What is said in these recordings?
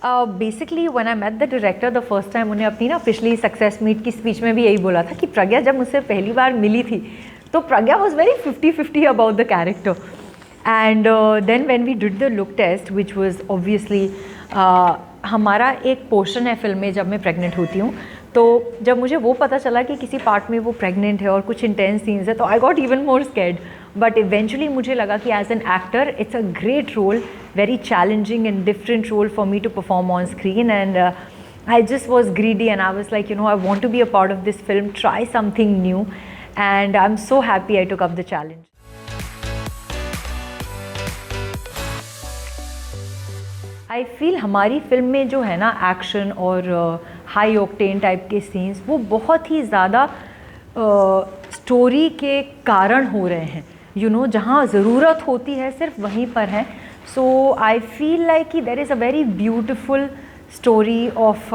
Basically when I met the director the first time, उन्हें अपनी ना पिछली सक्सेस मीट की स्पीच में भी यही बोला था कि प्रज्ञा जब मुझसे पहली बार मिली थी तो Pragya was very 50-50 about the character. And then when we did the look test which was obviously, हमारा एक पोर्शन है फिल्म में जब मैं प्रेग्नेंट होती हूँ, तो जब मुझे वो पता चला कि किसी पार्ट में वो प्रेग्नेंट है और कुछ इंटेंस सीन्स है, तो I got even more scared. But eventually मुझे लगा कि as an actor it's a great role, very challenging and different role for me to perform on screen, and I just was greedy and I was like, I want to be a part of this film, try something new, and I'm so happy I took up the challenge. I feel हमारी film में जो है ना action और high octane type के scenes वो बहुत ही ज़्यादा स्टोरी के कारण हो रहे हैं, जहाँ ज़रूरत होती है सिर्फ वहीं पर है. So I feel like there is a very beautiful story of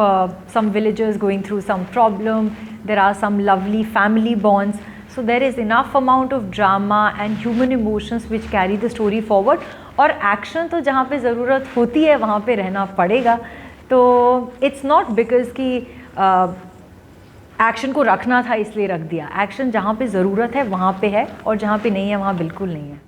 some villagers going through some problem. There are some lovely family bonds. So there is enough amount of drama and human emotions which carry the story forward. और action तो जहाँ पे ज़रूरत होती है वहाँ पे रहना पड़ेगा. तो it's not because कि एक्शन को रखना था इसलिए रख दिया. एक्शन जहाँ पे ज़रूरत है वहाँ पे है और जहाँ पे नहीं है वहाँ बिल्कुल नहीं है.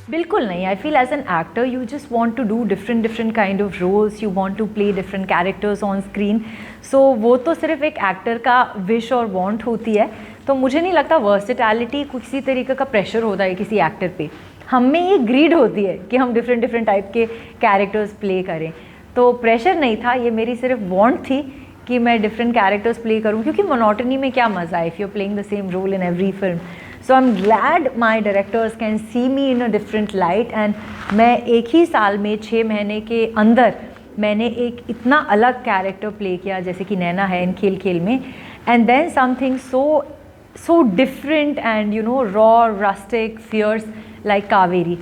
बिल्कुल नहीं. I feel as an actor you just want to do different kind of roles, you want to play different characters on screen. So वो तो सिर्फ एक एक्टर का विश और वॉन्ट होती है. तो मुझे नहीं लगता वर्सेटैलिटी किसी तरीके का प्रेशर होता है किसी एक्टर पे. हम में ये ग्रीड होती है कि हम डिफरेंट टाइप के कैरेक्टर्स प्ले करें. तो प्रेशर नहीं था, ये मेरी सिर्फ वॉन्ट थी कि मैं डिफरेंट कैरेक्टर्स प्ले करूँ, क्योंकि मोनोटनी में क्या मज़ा है if you are playing the same role in every film. So I'm glad my directors can see me in a different light, and मैं एक ही साल में 6 महीने के अंदर मैंने एक इतना अलग कैरेक्टर प्ले किया जैसे कि नैना है इन खेल खेल में, and then something so different and raw, rustic, fierce like Kaveri.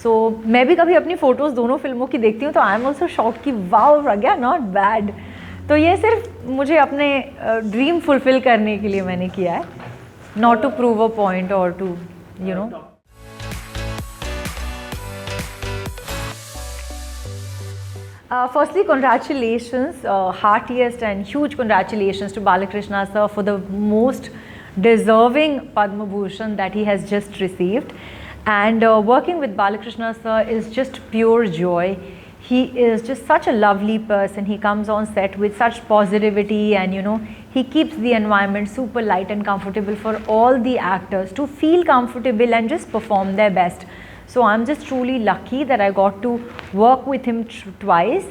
So मैं भी कभी अपनी फ़ोटोज़ दोनों फिल्मों की देखती हूँ तो आई एम ऑल्सो शॉक्ड कि वाओ प्रज्ञा नॉट बैड. तो ये सिर्फ मुझे अपने ड्रीम फुलफ़िल करने के लिए मैंने किया है, not to prove a point or to, Firstly, congratulations, heartiest and huge congratulations to Balakrishna sir for the most deserving Padma Bhushan that he has just received. And working with Balakrishna sir is just pure joy. He is just such a lovely person. He comes on set with such positivity, and he keeps the environment super light and comfortable for all the actors to feel comfortable and just perform their best. So I'm just truly lucky that I got to work with him twice.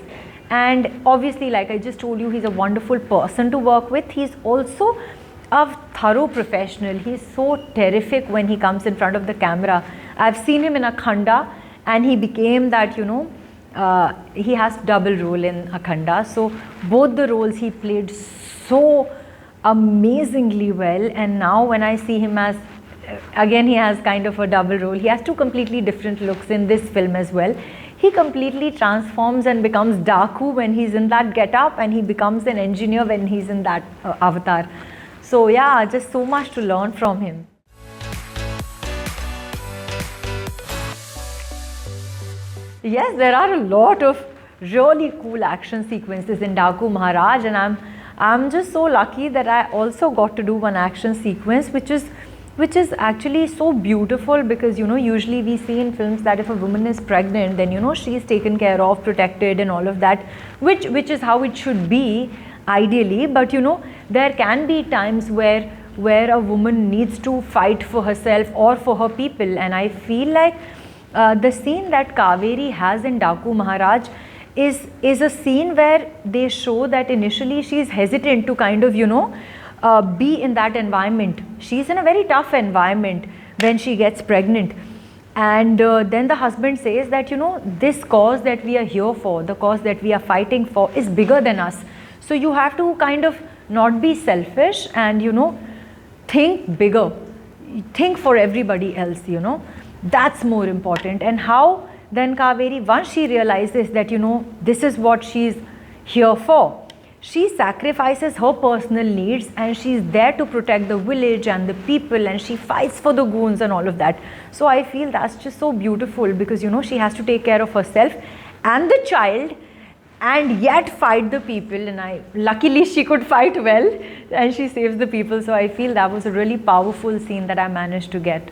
And obviously, like I just told you, he's a wonderful person to work with. He's also a thorough professional. He's so terrific when he comes in front of the camera. I've seen him in Akhanda, and he became that, he has double role in Akhanda. So both the roles he played so amazingly well, and now when I see him as again he has kind of a double role. He has two completely different looks in this film as well. He completely transforms and becomes Daku when he's in that get-up, and he becomes an engineer when he's in that avatar. So yeah, just so much to learn from him. Yes, there are a lot of really cool action sequences in Daku Maharaj, and I'm just so lucky that I also got to do one action sequence which is actually so beautiful, because usually we see in films that if a woman is pregnant, then she is taken care of, protected and all of that, which is how it should be ideally. But there can be times where a woman needs to fight for herself or for her people, and I feel like the scene that Kaveri has in Daku Maharaj is a scene where they show that initially she is hesitant to kind of be in that environment. She's in a very tough environment when she gets pregnant, and then the husband says that this cause that we are here for, the cause that we are fighting for, is bigger than us. So you have to kind of not be selfish and think bigger, think for everybody else. That's more important. And how then Kaveri, once she realizes that this is what she's here for, she sacrifices her personal needs and she's there to protect the village and the people, and she fights for the goons and all of that. So I feel that's just so beautiful, because you know, she has to take care of herself and the child and yet fight the people, and luckily she could fight well and she saves the people. So I feel that was a really powerful scene that I managed to get.